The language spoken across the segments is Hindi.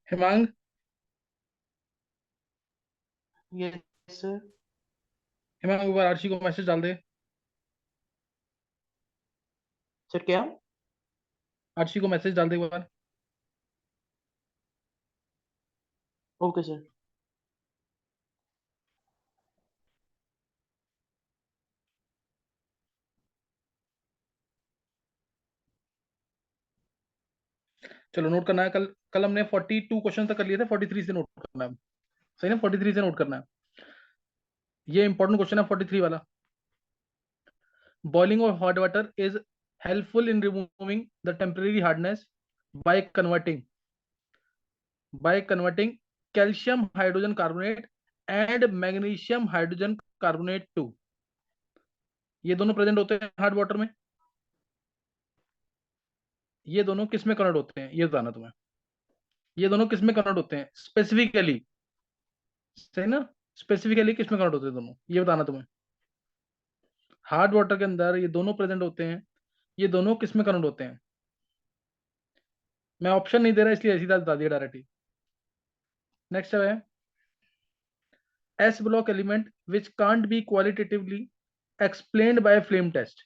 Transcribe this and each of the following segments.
हेमांग। Yes sir. हेमांग एक बार आर्ची को मैसेज डाल दे। सर क्या? आर्ची को मैसेज डाल दे एक बार। Okay sir. चलो नोट करना है। कल कल हमने 42 क्वेश्चन तक कर लिए थे, 43 से नोट करना है। सही ना, 43 से नोट करना है। ये इंपॉर्टेंट क्वेश्चन है 43 वाला। Boiling of hot water is helpful in removing the temporary hardness by converting by converting calcium hydrogen carbonate and magnesium hydrogen carbonate to. ये दोनों प्रेजेंट होते हैं हार्ड वाटर में। ये दोनों किस में कन्वर्ट होते हैं ये बताना तुम्हें। ये दोनों किस में कन्वर्ट होते हैं स्पेसिफिकली। सही ना। स्पेसिफिकली किस में कन्वर्ट होते हैं दोनों, ये बताना तुम्हें। हार्ड वाटर के अंदर ये दोनों प्रेजेंट होते हैं। ये दोनों किस में कन्वर्ट होते हैं। मैं ऑप्शन नहीं दे रहा इसलिए सीधा बता दिया डायरेक्टली। नेक्स्ट है S block element which can't be qualitatively explained by flame test.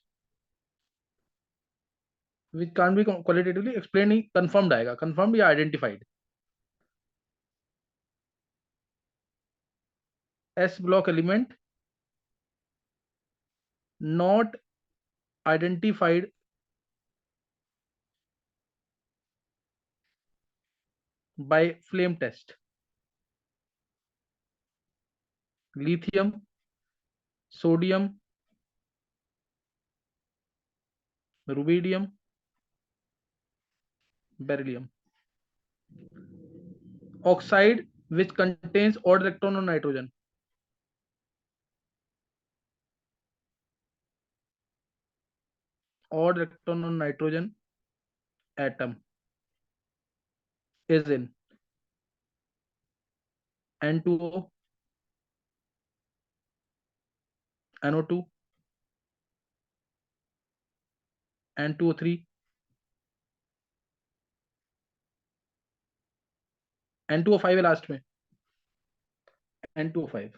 Which can't be qualitatively explain, ही कंफर्म्ड आएगा, कंफर्म्ड या identified. S block element not identified by flame test. Lithium, sodium, rubidium, beryllium. Oxide which contains odd electron on nitrogen. Odd electron on nitrogen atom is in N2O, NO2, N2O3, N2O5 है लास्ट में। N2O5।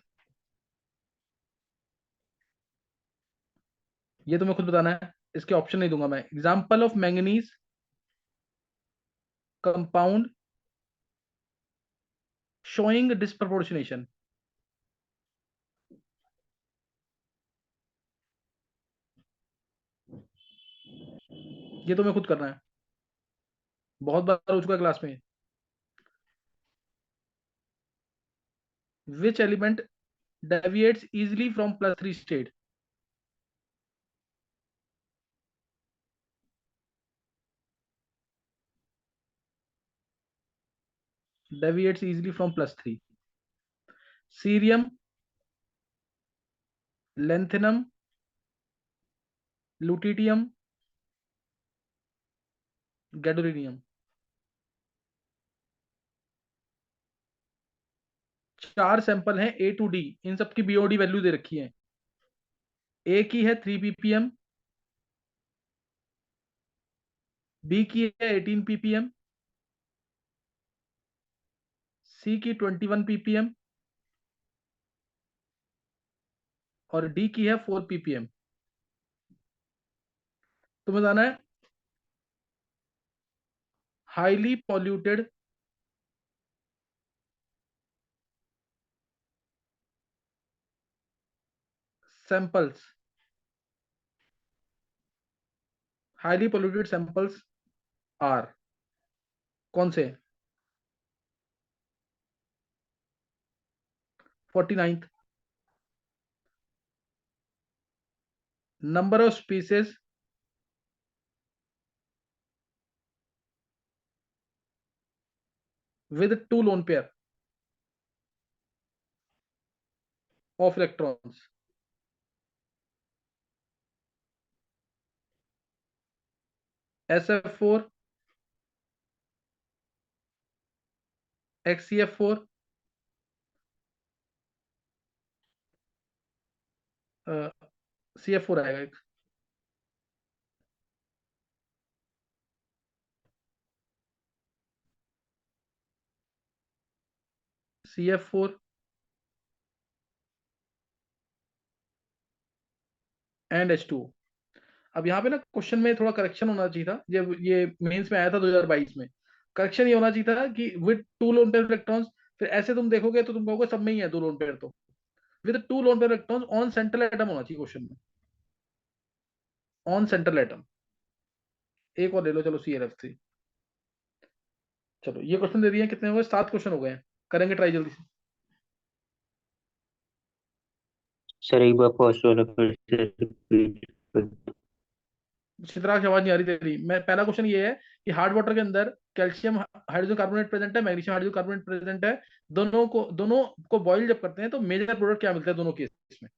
ये तुम्हें खुद बताना है, इसके ऑप्शन नहीं दूंगा मैं। Example of manganese compound showing disproportionation. ये तुम्हें खुद करना है, बहुत बार हो चुका है क्लास में। Which element deviates easily from +3 state। deviates easily from +3। Cerium, lanthanum, lutetium, gadolinium. चार सैंपल हैं ए टू डी, इन सबकी बीओडी वैल्यू दे रखी है। ए की है 3 ppm, बी की है 18 ppm, सी की 21 ppm और डी की है 4 ppm। तुम्हें जाना है highly polluted samples. Highly polluted samples are कौन से। 49th। Number of species with 2 lone pair of electrons. SF4, XCF4, CF4 आएगा एक। CF4 and H2O। अब यहाँ पे ना क्वेश्चन में थोड़ा करेक्शन होना चाहिए था, जब ये मेंस में आया था 2022 में, करेक्शन ये होना चाहिए था कि with two lone pair electrons. फिर ऐसे तुम देखोगे तो तुम कहोगे सब में ही है दो लोन पेयर, तो with two lone pair electrons on central atom होना चाहिए क्वेश्चन में, ऑन सेंट्रल एटम। एक और ले लो चलो, ClF3। चलो ये क्वेश्चन दे दिए, कितने हो गए? 7 क्वेश्चन हो गए हैं, करेंगे ट्राई जल्दी से। सर एक बार फर्स्ट वाला फिर से repeat कर- चित्रा की आवाज नहीं आ रही तेरी। मैं पहला क्वेश्चन ये है कि हार्ड वाटर के अंदर कैल्शियम हाइड्रोजन कार्बोनेट प्रेजेंट है, मैग्नीशियम हाइड्रोजन कार्बोनेट प्रेजेंट है। दोनों को बॉईल जब करते हैं तो मेजर प्रोडक्ट क्या मिलता है दोनों केस में?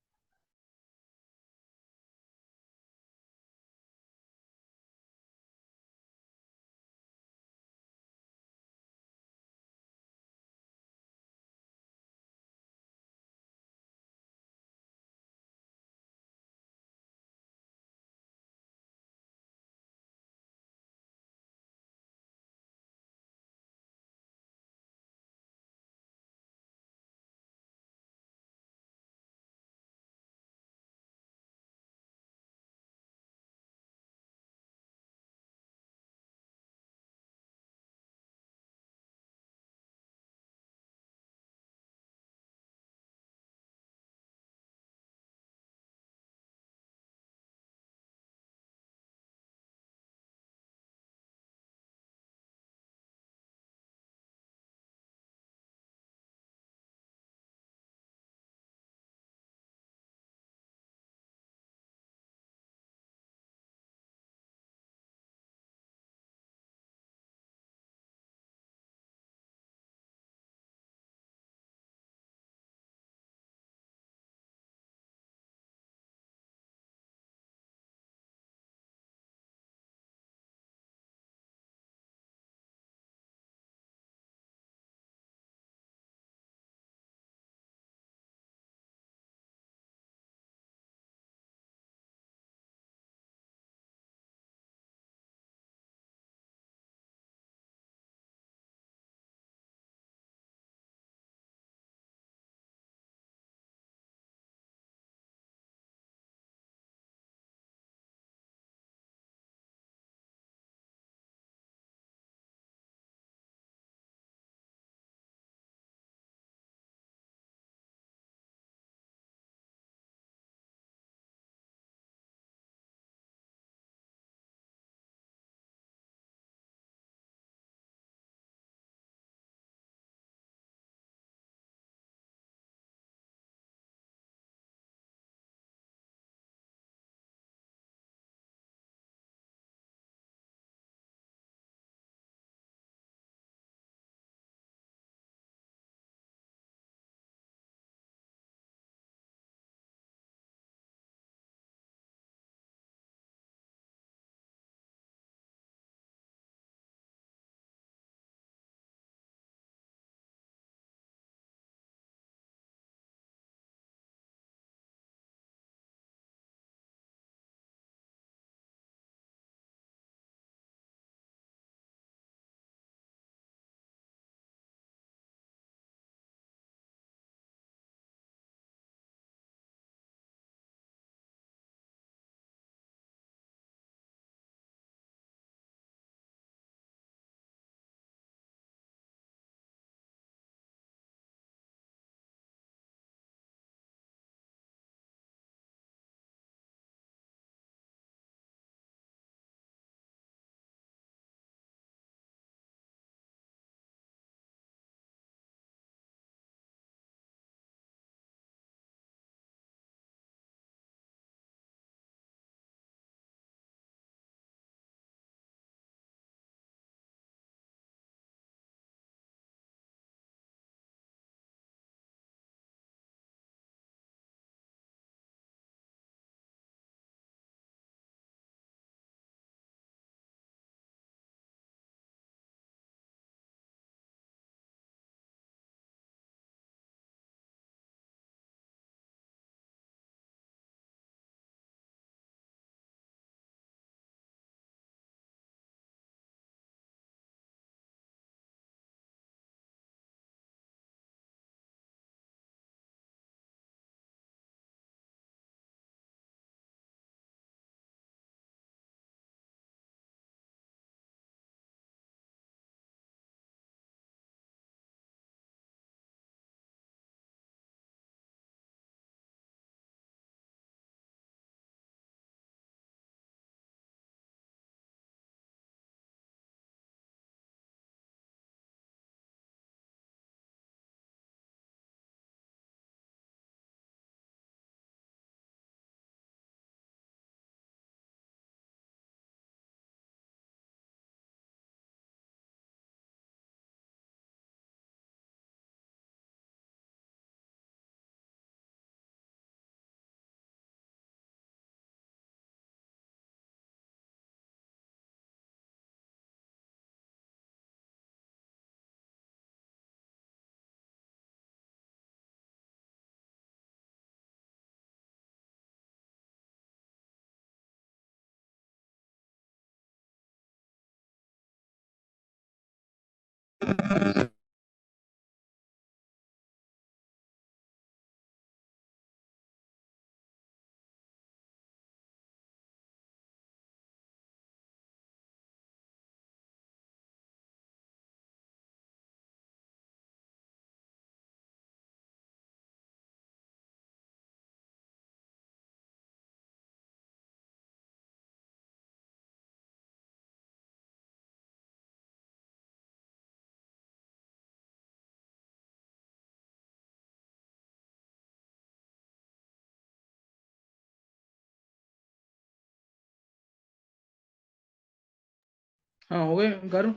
हाँ हो गए गर्व।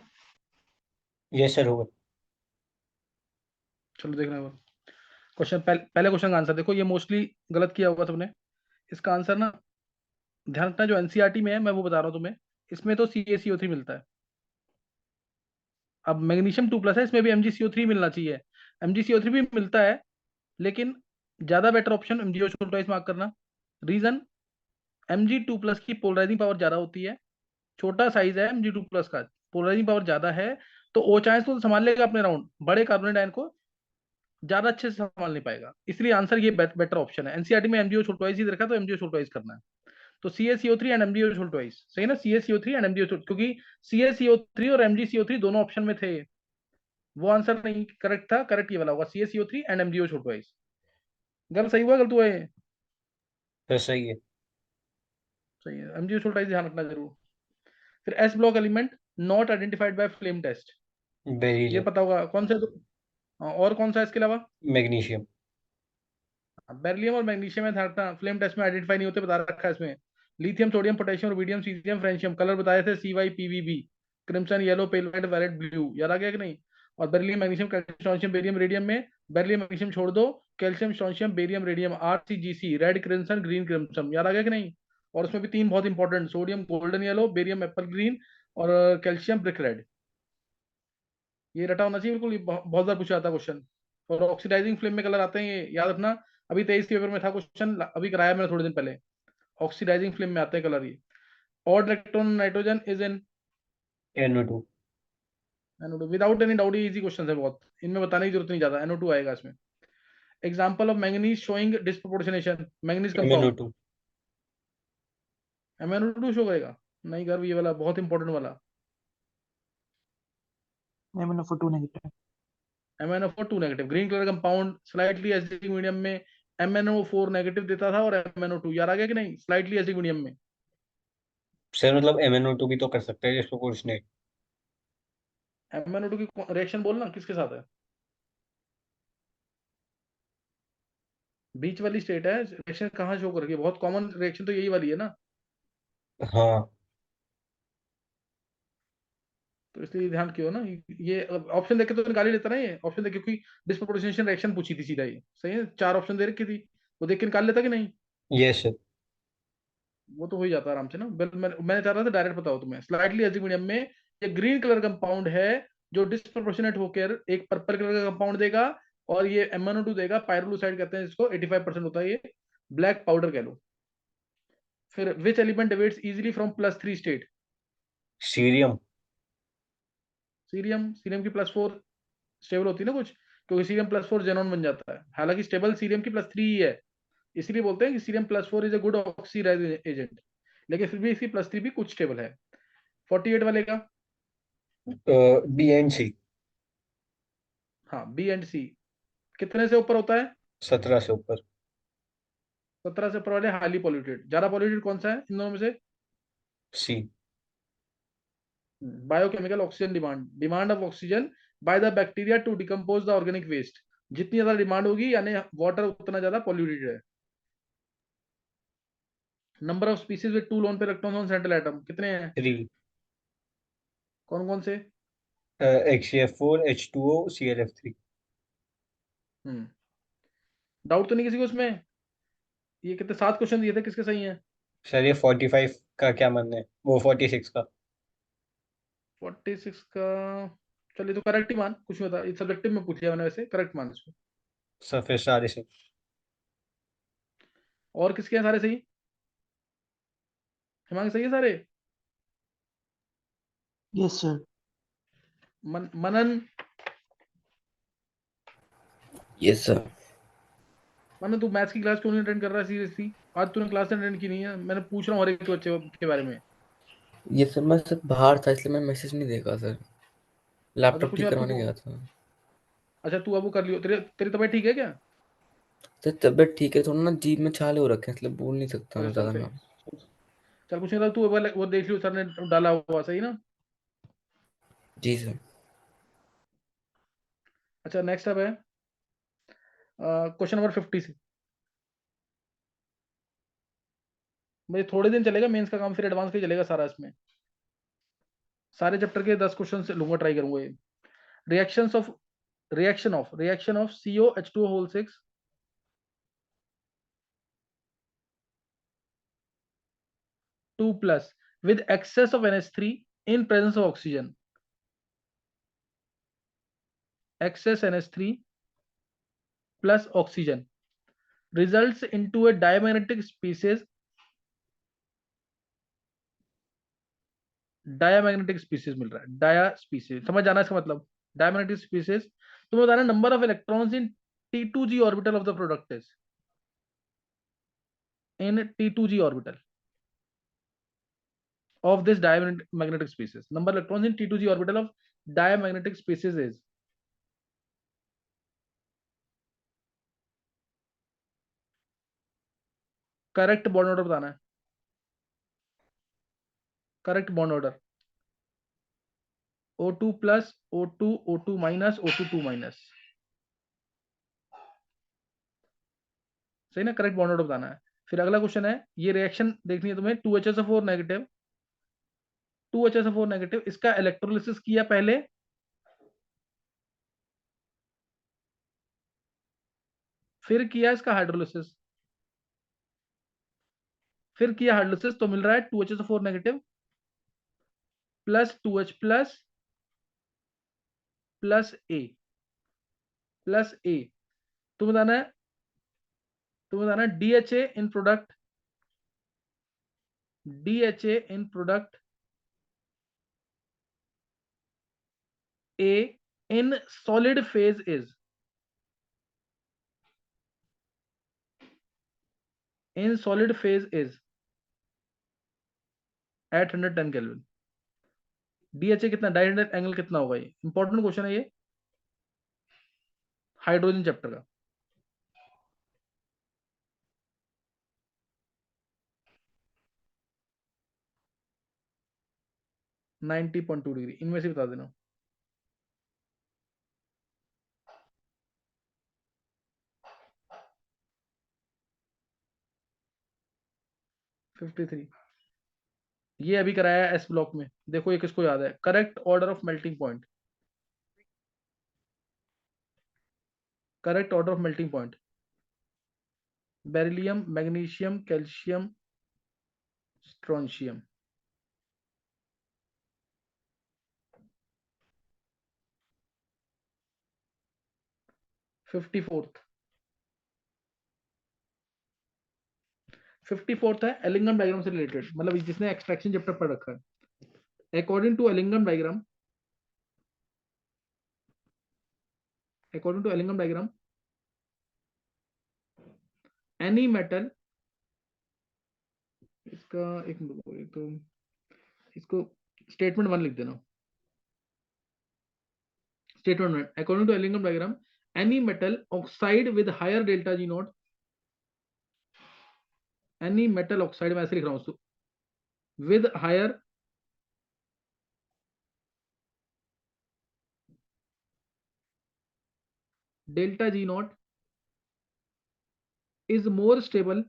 यस सर होगा। चलो देखना है क्वेश्चन। पहले क्वेश्चन का आंसर देखो, ये मोस्टली गलत किया होगा तुमने। इसका आंसर ना, ध्यान रखना, जो एनसीईआरटी में है मैं वो बता रहा हूँ तुम्हें। इसमें तो CaCO3 मिलता है। अब मैग्नीशियम 2+ है, इसमें भी MgCO3 मिलना चाहिए। MgCO3 भी मिलता है, लेकिन ज्यादा बेटर ऑप्शन MgO छोटा मार्क करना। रीजन, Mg2+ की पोलराइजिंग पावर ज्यादा होती है। छोटा साइज है Mg2+ का, पोलराइजिंग पावर ज्यादा है। तो ओ चांस तो संभाल लेगा अपने राउंड, बड़े कार्बोनेट आयन को ज्यादा अच्छे से संभाल नहीं पाएगा। इसलिए आंसर ये बेटर ऑप्शन है। एनसीईआरटी में MgO छोटा ही रखा, तो MgO छोटा करना है। तो CaCO3 एंड MgO छोटा, सही ना? CaCO3 एंड MgO, क्योंकि CaCO3 और MgCO3 दोनों ऑप्शन में थे। वो आंसर नहीं करेक्ट था, करेक्ट ये वाला होगा, CaCO3 एंड MgO छोटा। गलत सही हुआ, गलत हुआ ये? सर सही है। सही है, MgO छोटा ध्यान रखना जरूर। फिर S block element not identified by flame test, ये बेरिलियम। पता होगा कौन से दो? हाँ, और कौन सा है इसके अलावा? मैग्नीशियम। बेरिलियम और मैग्नीशियम है, ध्यान रखना, फ्लेम टेस्ट में आइडेंटिफाई नहीं होते, बता रखा है इसमें। Lithium, sodium, potassium, rubidium, caesium, francium, colour बताए थे CYPVB, क्रिम्सन, येलो, पेल वाइट, वायलेट, ब्लू, याद आ गया कि नहीं? और beryllium, magnesium, calcium, strontium, barium, radium में बेरिलियम मैग्नीशियम छोड़ दो, calcium, strontium, barium, radium, RCGC, red crimson, green crimson, याद आ गया कि नहीं? और उसमें भी 3 बहुत important, sodium golden yellow, barium Apple green, और कैल्शियम ब्रिक रेड। ये रटा होना चाहिए बिल्कुल, ये बहुत बार पूछा जाता है क्वेश्चन। और ऑक्सीडाइजिंग फ्लेम में कलर आते हैं, ये याद रखना। अभी 23 के पेपर में था क्वेश्चन, अभी कराया मैंने थोड़े दिन पहले। ऑक्सीडाइजिंग फ्लेम में आते हैं कलर ये। और electron nitrogen is in NO2। NO2, without any doubt, easy question है बहुत, इनमें बताने की जरूरत नहीं, ज्यादा NO2 आएगा इसमें। Example of manganese showing disproportionation, manganese compound. MnO2। MnO2 show करेगा? नहीं कर, ये वाला बहुत इंपॉर्टेंट वाला, MnO2 negative. MnO2 negative, green colour compound, slightly acidic medium में MnO4 नेगेटिव देता था, और MnO2 याद आ गया कि नहीं, स्लाइटली एसिडिक मीडियम में। सर मतलब MnO2 भी तो कर सकते हैं डिस्प्रोपोर्शनेट। MnO2 की रिएक्शन बोलना किसके साथ है? बीच वाली स्टेट है, रिएक्शन कहाँ शो कर रही है? बहुत कॉमन रिएक्शन तो यही वाली है ना, हाँ। तो इसलिए ध्यान क्यों ना। ये ऑप्शन देख के तो निकाल ही लेता ना, ये ऑप्शन देख के, क्योंकि डिस्प्रोपोर्शनेशन रिएक्शन पूछी थी सीधा ही, सही है, 4 ऑप्शन दे रखी थी, वो देख के निकाल लेता कि नहीं? Yes sir. वो तो हो ही जाता आराम से ना। मैंने चाह रहा था डायरेक्ट बताओ तुम्हें, स्लाइटली एसिडिक मीडियम में ये ग्रीन कलर कंपाउंड है, जो डिस्प्रोपोर्शनेट होकर एक पर्पल कलर का कंपाउंड देगा, और ये MnO2 देगा, पायरोलुसाइड कहते हैं जिसको, 85% होता है ये, ब्लैक पाउडर कह लो। फिर which element deviates easily from +3 state? Cerium. Cerium, cerium की +4 स्टेबल होती है ना कुछ, क्योंकि सीरियम +4 जेनॉन बन जाता है, हालांकि स्टेबल सीरियम की +3 ही है। इसीलिए बोलते हैं कि cerium +4 is a good oxidising agent, लेकिन फिर भी इसकी +3 भी कुछ स्टेबल है। 48 वाले का? BNC। हाँ, B एंड C, कितने से ऊपर होता है? 17 से ऊपर। 17 से ऊपर वाले हाईली पॉल्यूटेड। ज्यादा पॉल्यूटेड कौन सा है इन दोनों में से? C। Biochemical oxygen demand, demand of oxygen by the bacteria to decompose the organic waste, जितनी ज्यादा डिमांड होगी यानी वाटर उतना ज्यादा पॉल्यूटेड है। Number of species with 2 loan पे इलेक्ट्रॉन ऑन सेंट्रल एटम, कितने हैं? 3। कौन कौन से? HCl4 H2O ClF3। हम्म, डाउट तो नहीं किसी को इसमें? ये कितने 7 क्वेश्चन दिए थे, किसके सही हैं? सर ये 45 का क्या मानना है, वो 46 का। 46 का? चलिए तो करेक्ट ही मान, कुछ नहीं होता, सब्जेक्टिव में पूछ लिया मैंने, वैसे करेक्ट मान इसको। सर फिर सारे से। और किसके हैं सारे सही? हिमांग सही है सारे? Yes sir. Manan yes sir. Manan तू मैथ्स की क्लास क्यों नहीं अटेंड कर रहा है सीरियसली? आज तूने क्लास अटेंड की नहीं है, मैंने पूछ रहा हूँ हर एक बच्चे के बारे में। ये सर मैं सर बाहर था इसलिए मैं मैसेज नहीं देखा सर, अच्छा लैपटॉप कुछ ठीक नहीं, अब करवाने तू, गया था। अच्छा तू अब वो कर लियो, तेरी तेरी तबीयत ठीक है क्या? सर तबीयत ठीक है, थोड़ा ना जीभ में छाले हो रखे हैं इसलिए बोल नहीं सकता अच्छा मैं चल ज़्यादा सही, नाम। चल कुछ नहीं था, तू वो देख लियो, सर ने डाला हुआ, सही ना? जी सर। अच्छा नेक्स्ट अब है क्वेश्चन नंबर 50 से। मुझे थोड़े दिन चलेगा मेंस का काम, फिर एडवांस का ही चलेगा सारा। इसमें सारे चैप्टर के 10 क्वेश्चन से लूंगा, ट्राई करूंगा ये। Reactions of reaction of COH2 whole 6 2 plus with excess of NH3 in presence of oxygen. Excess NH3 plus oxygen results into a diamagnetic species. Diamagnetic species मिल रहा है, डाया स्पीसीज समझ जाना इसका मतलब। डायामैग्नेटिक स्पीसीज, तुम्हें बताना number of electrons in T2g orbital of the product is, in T2g orbital of this diamagnetic species. Number of electrons in T2g orbital of diamagnetic species is, correct bond order बताना है, correct bond order O2 plus O2 O2 minus O2 2 minus, सही ना? करेक्ट बॉन्ड ऑर्डर बताना है। फिर अगला क्वेश्चन है, ये रिएक्शन देखनी है तुम्हें, 2HSO4 नेगेटिव, 2HSO4 नेगेटिव, इसका इलेक्ट्रोलिसिस किया पहले, फिर किया इसका हाइड्रोलिसिस, फिर किया हाइड्रोलिसिस, तो मिल रहा है 2HSO4 negative plus 2H plus plus A plus A. तुम्हें बताना है, तुम्हें बताना है DHA in product, DHA in product A in solid phase is, in solid phase is at 110 Kelvin. DHA कितना, डायहेड्रल एंगल कितना होगा? ये इंपॉर्टेंट क्वेश्चन है ये, हाइड्रोजन चैप्टर का। 90.2 डिग्री, इनमें से बता देना। 53 ये अभी कराया है एस ब्लॉक में, देखो ये किसको याद है? Correct order of melting point, correct order of melting point, beryllium, magnesium, calcium, strontium. 54th 54th है एलिंगम डायग्राम से रिलेटेड, मतलब जिसने एक्सट्रैक्शन चैप्टर पढ़ रखा है। According to Ellingham diagram, according to Ellingham diagram, any metal, इसका एक मिनट, एक तो इसको स्टेटमेंट 1 लिख देना। Statement 1, according to Ellingham diagram, any metal oxide with higher delta G naught, any metal oxide, मैं ऐसे लिख रहा हूँ उसको, with higher delta G naught is more stable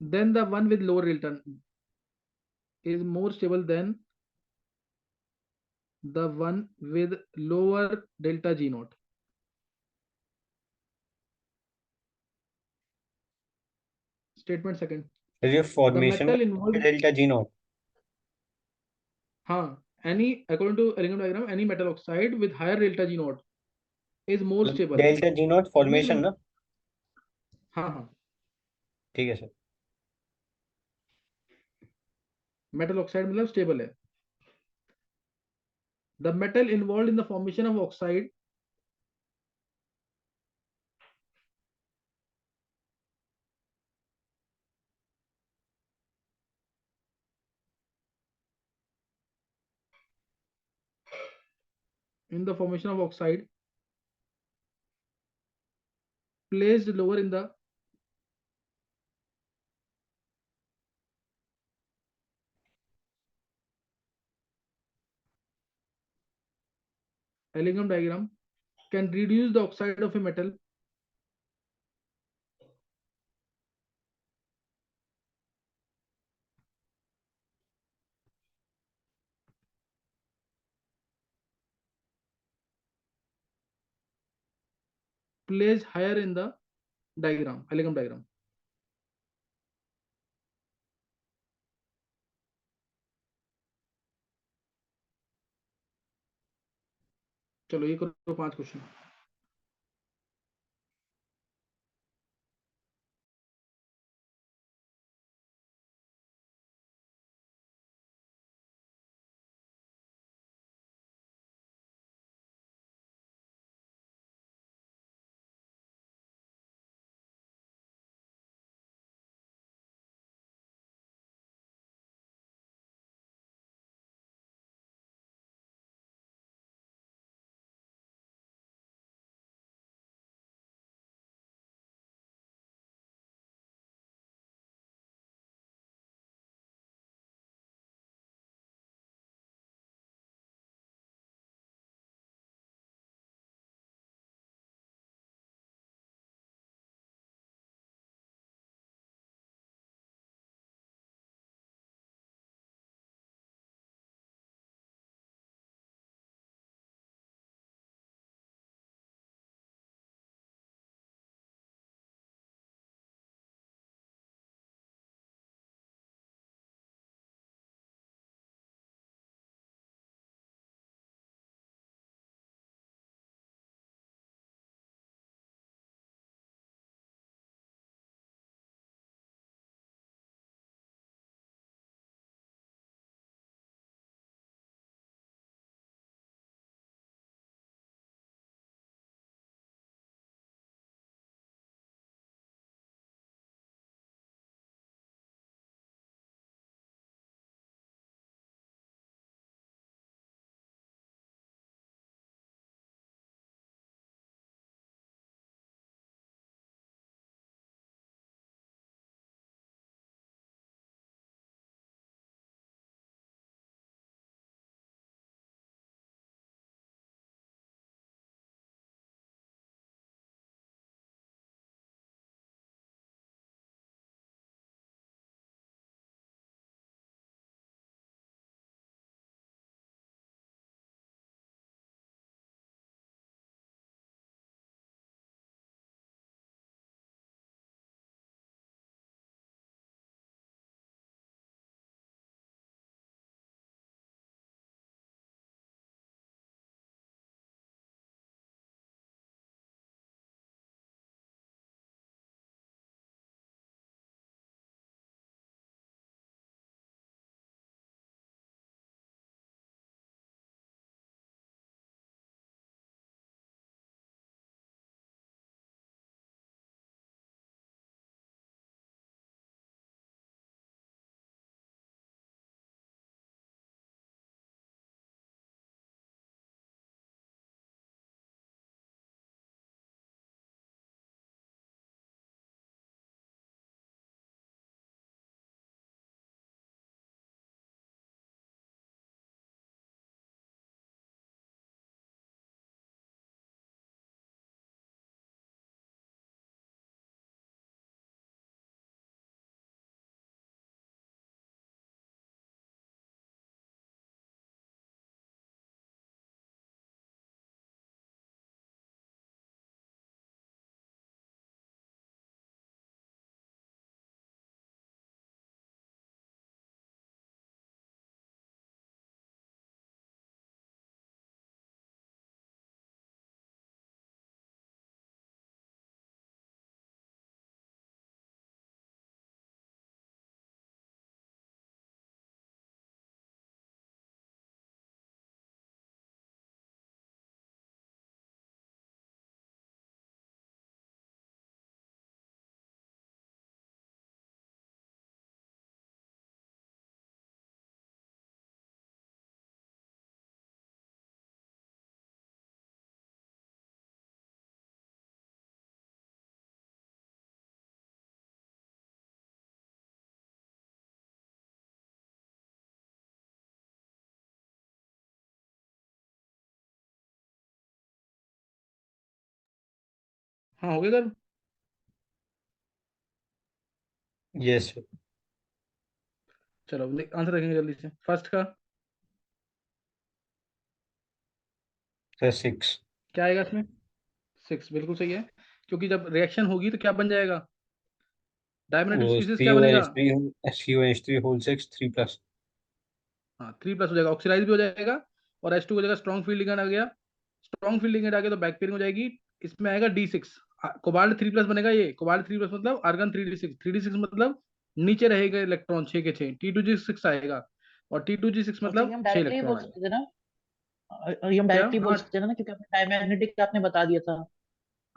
than the one with lower delta, is more stable than the one with lower delta G naught. Statement second, ये the formation metal involved, delta G not, हाँ, any according to Ellingham diagram, any metal oxide with higher delta G naught is more stable. Delta G not formation ना। हाँ हाँ, ठीक है सर। मेटल ऑक्साइड मतलब स्टेबल है। The metal involve in the formation of oxide in the formation of oxide placed lower in the Allingham diagram can reduce the oxide of a metal placed higher in the diagram, Allingham diagram. चलो ये करो 5 क्वेश्चन। हाँ हो गया सर। यस चलो आंसर रखेंगे जल्दी से। फर्स्ट का सर 6। क्या आएगा इसमें? 6 बिल्कुल सही है, क्योंकि जब रिएक्शन होगी तो क्या बन जाएगा? डायमैग्नेटिक वो स्पीसीज सी क्या ओ बनेगा? H three C O H three whole 6 3+। हाँ 3+ हो जाएगा, ऑक्सीडाइज भी हो जाएगा। और H2 हो जाएगा, स्ट्रॉन्ग फील्ड लिगेंड आ गया। स्ट्रॉन्ग फील्ड लिगेंड आ गया तो बैक पेयरिंग हो जाएगी। इसमें आएगा D6। कोबाल्ट 3+ बनेगा। ये कोबाल्ट 3+ मतलब आर्गन 3D6। 3D6 मतलब नीचे रहेगा इलेक्ट्रॉन 6 के 6, T2G6 आएगा। और T2G6 अच्छा, ये मतलब हम 6 डायरेक्टली इलेक्ट्रॉन बोल आएगा। सकते थे ना? ये हम क्या? डायरेक्टली बोल हाँ सकते थे ना, क्योंकि आपने डायमैग्नेटिक आपने बता दिया था।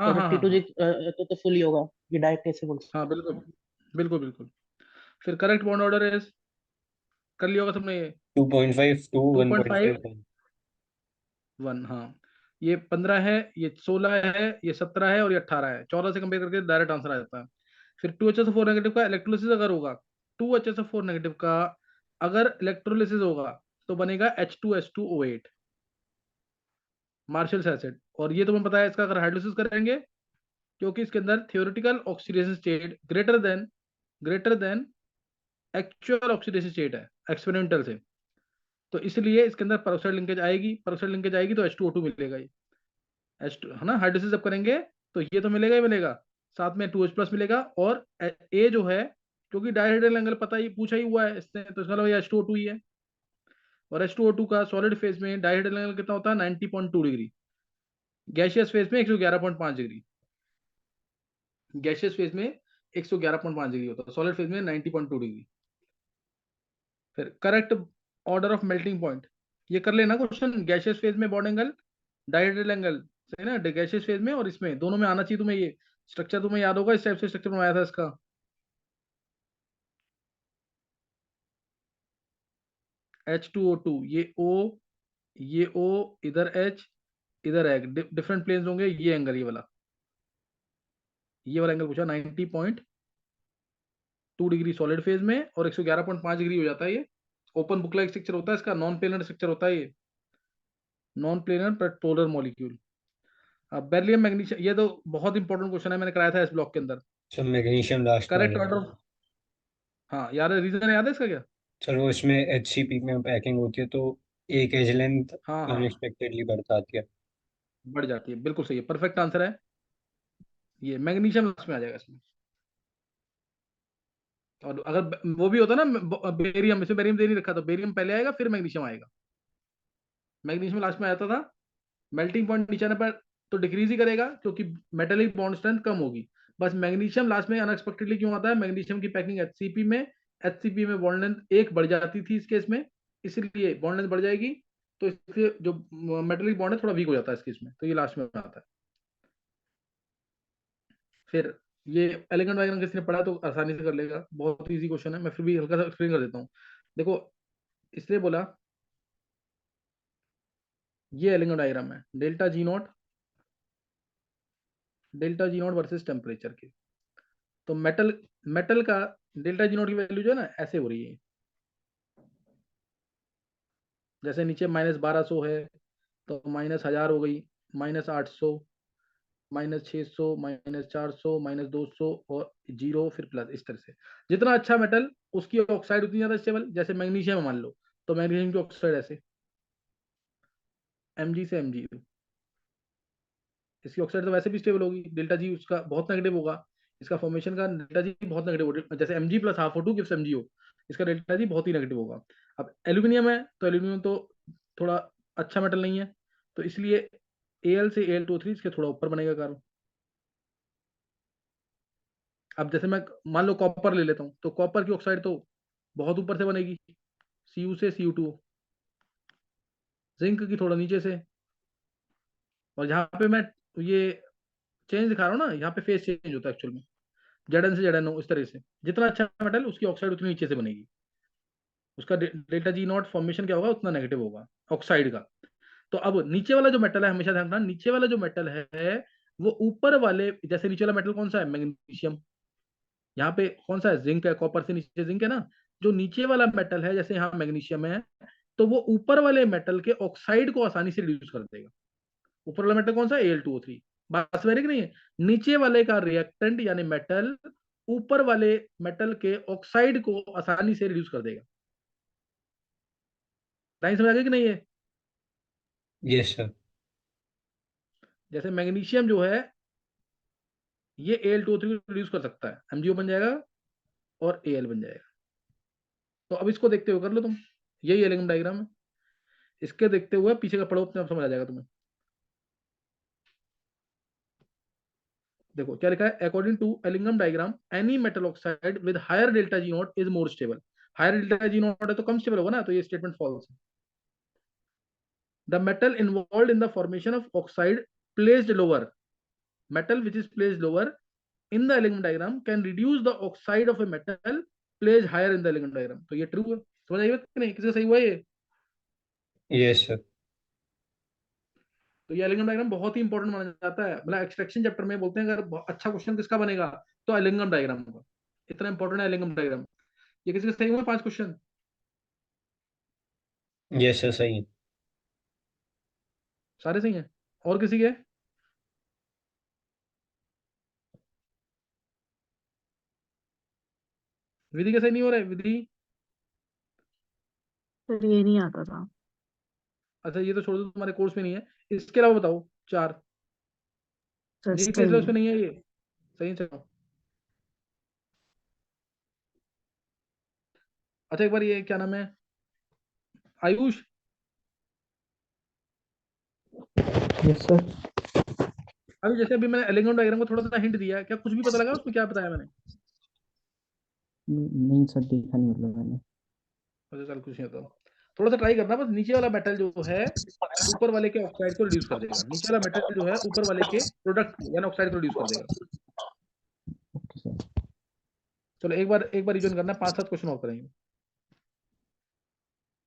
हाँ और हाँ हाँ टी टू जी हाँ तो फुल ही होगा। ये डायरेक्ट ऐसे बोल हाँ सकते बिल्कुल बिल्कुल बिल्कुल। फिर करेक्ट बॉन्ड ऑर्डर इज, कर लिया होगा सबने ये। 2.5 टू 2.5 1.5 1, हाँ। ये 15 है, ये 16 है, ये 17 है और ये 18 है। 14 से कंपेयर करके डायरेक्ट आंसर आ जाता है। फिर 2HSO4 नेगेटिव का इलेक्ट्रोलिसिस अगर होगा, 2HSO4 नेगेटिव का अगर इलेक्ट्रोलिसिस होगा तो बनेगा H2S2O8, मार्शल्स एसिड। और ये तुम्हें पता है इसका अगर हाइड्रोलिसिस करेंगे, क्योंकि इसके अंदर theoretical oxidation state greater than actual oxidation state है एक्सपेरिमेंटल से। तो इसलिए इसके अंदर पेरोक्साइड लिंकेज आएगी, पेरोक्साइड लिंकेज आएगी तो H2O2 मिलेगा। ये H2 है ना, हाइड्रोलिसिस जब करेंगे तो ये तो मिलेगा ही मिलेगा, साथ में 2H+ मिलेगा। और ए जो है, क्योंकि डायहेड्रल एंगल पता ही पूछा ही हुआ है इसने, तो इसका मतलब ये H2O2 ही है। और H2O2 का सॉलिड फेज में डायहेड्रल एंगल कितना होता है? 90.2 डिग्री। गैसियस फेज में 111.5 डिग्री। गैसियस फेज में 111.5 डिग्री होता है, सॉलिड फेज में 90.2 डिग्री। फिर correct order of melting point, ये कर लेना क्वेश्चन। गैसियस फेज में बॉन्ड एंगल, डायहेड्रल एंगल, सही ना? गैसियस फेज में और इसमें दोनों में आना चाहिए तुम्हें। ये स्ट्रक्चर तुम्हें याद होगा, इस टाइप से स्ट्रक्चर बनाया था इसका। H2O2, ये O, इधर H, इधर H, डिफरेंट प्लेन्स होंगे। ये एंगल, ये वाला एंगल पूछा, 90.2 डिग्री सॉलिड फेज में और 111.5 डिग्री हो जाता है ये। ओपन बुक लाइक स्ट्रक्चर होता है इसका, नॉन प्लेनर स्ट्रक्चर होता है ये, नॉन प्लेनर पर पोलर मॉलिक्यूल। अब बेरिलियम मैग्नीशियम, ये तो बहुत इंपॉर्टेंट क्वेश्चन है, मैंने कराया था इस ब्लॉक के अंदर। सर मैग्नीशियम लास्ट में आ करेक्ट जाएगा। ऑर्डर, हाँ याद है, रीजन याद है इसका क्या? सर वो इसमें HCP में पैकिंग होती है तो एक एज लेंथ हाँ हाँ, अनएक्सपेक्टेडली बढ़ जाती है। बढ़ जाती है, बिल्कुल सही है, परफेक्ट आंसर है। ये मैग्नीशियम लास्ट में आ जाएगा इसमें। और अगर वो भी होता ना बेरियम, इसमें बेरियम दे नहीं रखा तो बेरियम पहले आएगा फिर मैग्नीशियम आएगा। मैग्नीशियम लास्ट में आता था। मेल्टिंग पॉइंट नीचे आने पर तो डिक्रीज ही करेगा, क्योंकि मेटेलिक बॉन्ड स्ट्रेंथ कम होगी। बस मैग्नीशियम लास्ट में अनएक्सपेक्टेडली क्यों आता है? मैग्नीशियम की पैकिंग एचसीपी में बॉन्ड लेंथ एक बढ़ जाती थी इस केस में, इसलिए बॉन्ड लेंथ बढ़ जाएगी। तो इससे जो मेटेलिक बॉन्ड है थोड़ा वीक हो जाता है इस केस में, तो ये लास्ट में आता है। फिर ये एलिगेंट डायग्राम किसने पढ़ा तो आसानी से कर लेगा, बहुत इजी क्वेश्चन है, मैं फिर भी हल्का सा एक्सप्लेन कर देता हूँ। देखो, इसलिए बोला, ये एलिगेंट डायग्राम है, delta G not versus temperature की। तो मेटल मेटल का डेल्टा जी नॉट की वैल्यू जो है ना, ऐसे हो रही है। जैसे नीचे -1200 है तो -1000 हो गई, -800, -600, -400, -200 और 0, फिर प्लस, इस तरह से। जितना अच्छा मेटल उसकी ऑक्साइड उतनी ज्यादा स्टेबल। जैसे मैग्नीशियम है मान लो, तो मैग्नीशियम की ऑक्साइड ऐसे Mg से Mgu, इसकी ऑक्साइड तो वैसे भी स्टेबल होगी। डेल्टा जी उसका बहुत नेगेटिव होगा, इसका फॉर्मेशन का डेल्टा जी बहुत नेगेटिव होगा। जैसे Mg + ½ गिव्स MgO, इसका डेल्टा जी बहुत ही नेगेटिव होगा। अब एल्यूमिनियम है तो एल्यूमिनियम तो थोड़ा अच्छा मेटल नहीं है, तो इसलिए Al से Al2O3 इसके थोड़ा ऊपर बनेगा कार्बन। अब जैसे मैं मान लो कॉपर ले लेता हूँ, तो कॉपर की ऑक्साइड तो बहुत ऊपर से बनेगी, Cu से Cu2O। जिंक की थोड़ा नीचे से। और यहाँ पे मैं ये चेंज दिखा रहा हूँ ना, यहाँ पे फेस चेंज होता है एक्चुअल में, Zn से Zno, इस तरह से। जितना अच्छा मेटल उसकी ऑक्साइड उतनी नीचे से बनेगी, उसका डेल्टा जी नॉट फॉर्मेशन क्या होगा उतना नेगेटिव होगा ऑक्साइड का। तो अब नीचे वाला जो मेटल है, हमेशा ध्यान रखना, नीचे वाला जो मेटल है वो ऊपर वाले, जैसे नीचे वाला मेटल कौन सा है? मैग्नीशियम। यहाँ पे कौन सा है? जिंक है, कॉपर से नीचे जिंक है ना। जो नीचे वाला मेटल है, जैसे यहाँ मैग्नीशियम है, तो वो ऊपर वाले मेटल के ऑक्साइड को आसानी से रिड्यूस कर देगा। ऊपर वाला मेटल कौन सा है? Al2O3। बात समझ रहे कि नहीं है? नीचे वाले का रिएक्टेंट यानी मेटल ऊपर वाले मेटल के ऑक्साइड को आसानी से रिड्यूस कर देगा। लाइन समझ आ गई कि नहीं है? Yes sir. जैसे मैग्नीशियम जो है ये Al2O3 को रिड्यूस कर सकता है, MgO बन जाएगा और Al बन जाएगा। तो अब इसको देखते हुए कर लो तुम, यही एलिगम डायग्राम है, इसके देखते हुए पीछे का पढ़ो, अपने आप समझ आ जाएगा तुम्हें। देखो क्या लिखा है, according to Ellingham diagram any metal oxide with higher delta G not is more stable. Higher delta G not है तो कम स्टेबल होगा ना, तो ये स्टेटमेंट फॉल्स है। The metal involve in the formation of oxide placed lower, metal which is placed lower in the elegant diagram can reduce the oxide of a metal placed higher in the elegant diagram। तो ये ट्रू है, समझ आइए कि नहीं, किसी का सही हुआ ये? Yes sir. तो ये एलिंगम डायग्राम बहुत ही इंपॉर्टेंट माना जाता है, मतलब एक्सट्रैक्शन चैप्टर में बोलते हैं अगर अच्छा क्वेश्चन किसका बनेगा तो एलिंगम डायग्राम का, इतना इंपॉर्टेंट है एलिंगम डायग्राम। ये किसी का सही हुआ 5 क्वेश्चन? यस सर सही है। सारे सही हैं? और किसी के? विधि के सही नहीं हो रहे? विधि सर ये नहीं आता था। अच्छा ये तो छोड़ दो, तुम्हारे कोर्स में नहीं है, इसके अलावा बताओ 4 सर जी सही सिलेबस है। में नहीं है ये, सही है, चलो। अच्छा एक बार ये क्या नाम है, आयुष, यस सर। अभी जैसे अभी मैंने एलिगम डायग्राम को थोड़ा सा हिंट दिया, क्या कुछ भी पता लगा उसमें क्या बताया मैंने? नहीं सर, देखा नहीं मतलब मैंने। अच्छा चल कुछ नहीं होता, थोड़ा सा ट्राई करना, बस नीचे वाला मेटल जो है ऊपर वाले के ऑक्साइड को रिड्यूस कर देगा, नीचे वाला मेटल जो है ऊपर वाले के प्रोडक्ट यानी ऑक्साइड को रिड्यूस कर देगा। Okay sir. चलो एक बार रिवीजन करना, 5-7 क्वेश्चन और करेंगे।